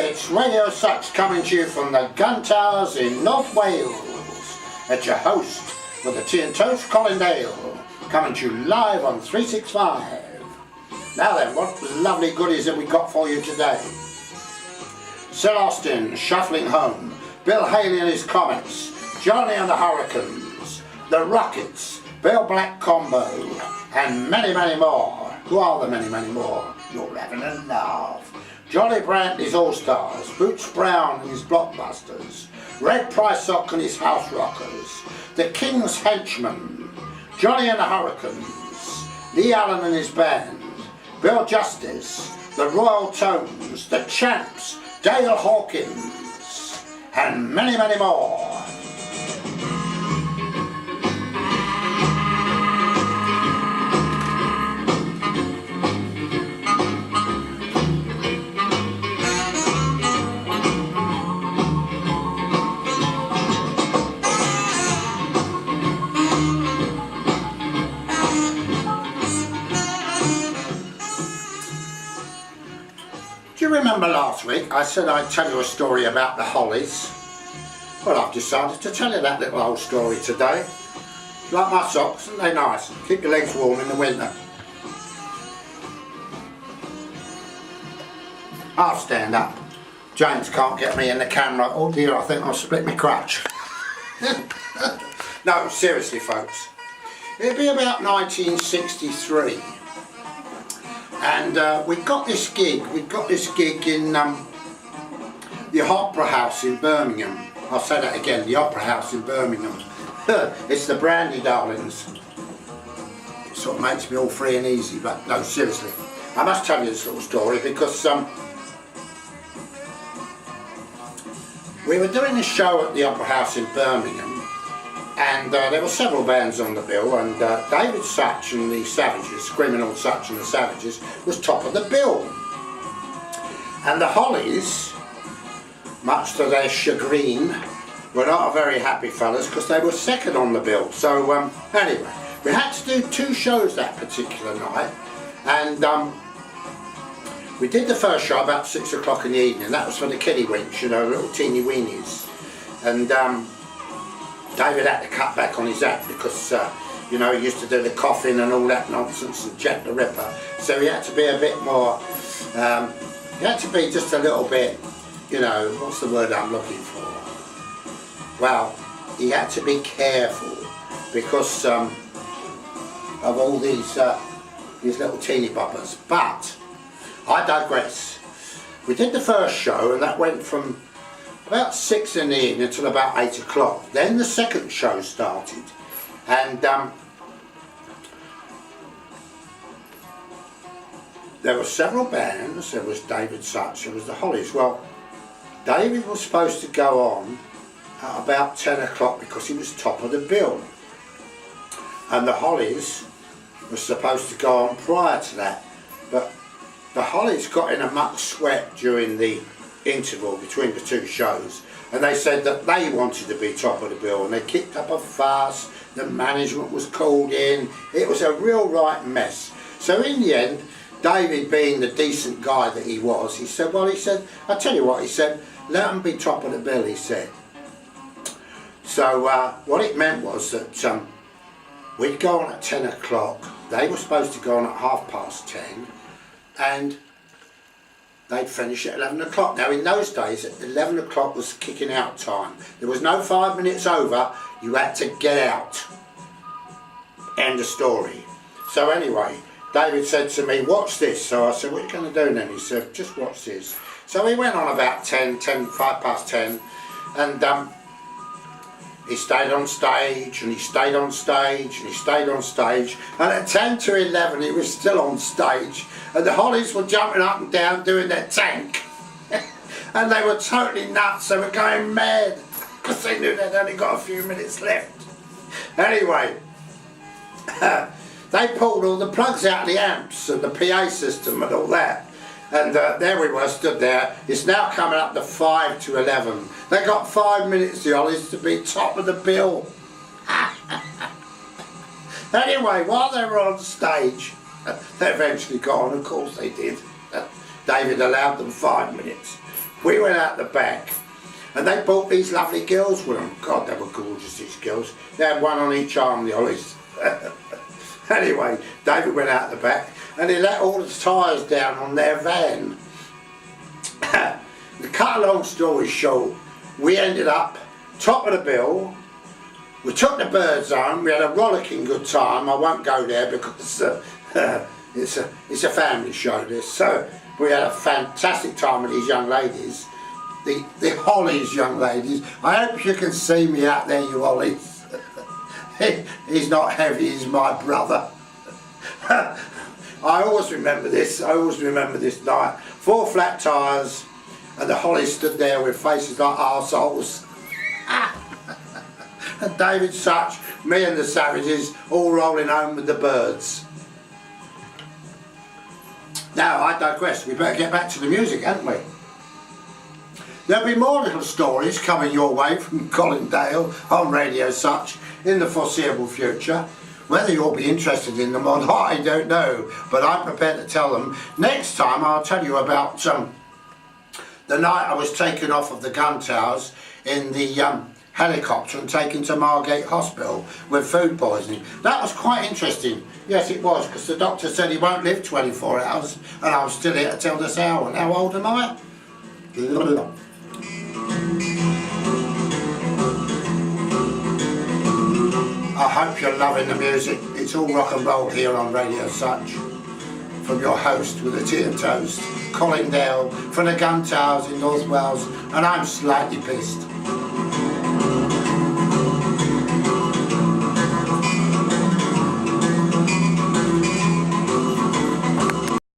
it's Radio Sutch coming to you from the Gun Towers in North Wales. It's your host with the tea and toast, Colin coming to you live on 365. Now then, what lovely goodies have we got for you today? Sir Austin shuffling home, Bill Haley and his Comets, Johnny and the Hurricanes, the Rockets, Bill Black Combo, and many, many more. Who are the many, many more? You're having a laugh. Johnny Brantley's All-Stars, Boots Brown and his Blockbusters, Red Prysock and his House Rockers, the King's Henchmen, Johnny and the Hurricanes, Lee Allen and his band, Bill Justice, the Royal Tones, the Champs, Dale Hawkins, and many, many more. Do you remember last week I said I'd tell you a story about the Hollies? Well, I've decided to tell you that little old story today. Like my socks, aren't they nice? Keep your legs warm in the winter. I'll stand up. James can't get me in the camera. Oh dear, I think I'll split my crutch. No, seriously folks. It'd be about 1963. And we got this gig in the Opera House in Birmingham. I'll say that again, the Opera House in Birmingham. It's the Brandy Darlings. It sort of makes me all free and easy, but no, seriously. I must tell you this little story because we were doing a show at the Opera House in Birmingham, and there were several bands on the bill, and David Sutch and the Savages, Screaming Lord Sutch and the Savages, was top of the bill. And the Hollies, much to their chagrin, were not a very happy fellas because they were second on the bill. So anyway, we had to do two shows that particular night, and we did the first show about 6 o'clock in the evening. That was for the kiddywinks, you know, little teeny weenies. And David had to cut back on his act because, you know, he used to do the coughing and all that nonsense and Jack the Ripper. So he had to be a bit more, he had to be just a little bit, you know, what's the word I'm looking for? Well, he had to be careful because of all these little teeny boppers. But I digress. We did the first show and that went from about 6 in the evening until about 8 o'clock. Then the second show started, and there were several bands. There was David Sutch, there was the Hollies. Well, David was supposed to go on at about 10 o'clock because he was top of the bill, and the Hollies were supposed to go on prior to that, but the Hollies got in a muck sweat during the interval between the two shows, and they said that they wanted to be top of the bill, and they kicked up a fuss. The management was called in. It was a real right mess. So in the end, David, being the decent guy that he was, he said, well, he said, I'll tell you what, he said, let them be top of the bill, he said. So what it meant was that we'd go on at 10 o'clock. They were supposed to go on at 10:30, and they'd finish at 11 o'clock. Now in those days, 11 o'clock was kicking out time. There was no 5 minutes over, you had to get out. End of story. So anyway, David said to me, watch this. So I said, what are you going to do then? He said, just watch this. So we went on about 5:10, and he stayed on stage, and he stayed on stage, and he stayed on stage, and at 10 to 11 he was still on stage, and the Hollies were jumping up and down doing their tank, and they were totally nuts. They were going mad because they knew they'd only got a few minutes left. Anyway, they pulled all the plugs out of the amps and the PA system and all that. And there we were, stood there. It's now coming up to 5 to 11. They got 5 minutes, the Hollies, to be top of the bill. Anyway, while they were on stage, they eventually got on, of course they did. David allowed them 5 minutes. we went out the back and they brought these lovely girls with them. God, they were gorgeous, these girls. They had one on each arm, the Hollies. Anyway, David went out the back and he let all the tyres down on their van. To cut a long story short, we ended up top of the bill. We took the birds home. We had a rollicking good time. I won't go there because it's a family show, this. So we had a fantastic time with these young ladies, the Hollies young ladies. I hope you can see me out there, you Hollies. He's not heavy, he's my brother. I always remember this. I always remember this night. 4 flat tyres, and the Hollies stood there with faces like arseholes. And David Sutch, me and the Savages, all rolling home with the birds. Now, I digress. We better get back to the music, haven't we? There'll be more little stories coming your way from Colin Dale on Radio Sutch in the foreseeable future. Whether you'll be interested in them or not, I don't know, but I'm prepared to tell them. Next time I'll tell you about the night I was taken off of the gun towers in the helicopter and taken to Margate Hospital with food poisoning. That was quite interesting. Yes, it was, because the doctor said he won't live 24 hours, and I'm still here to tell this hour. And how old am I? I hope you're loving the music. It's all rock and roll here on Radio Sutch. From your host with the tea and toast, Colin Dale, from the gun towers in North Wales, and I'm slightly pissed.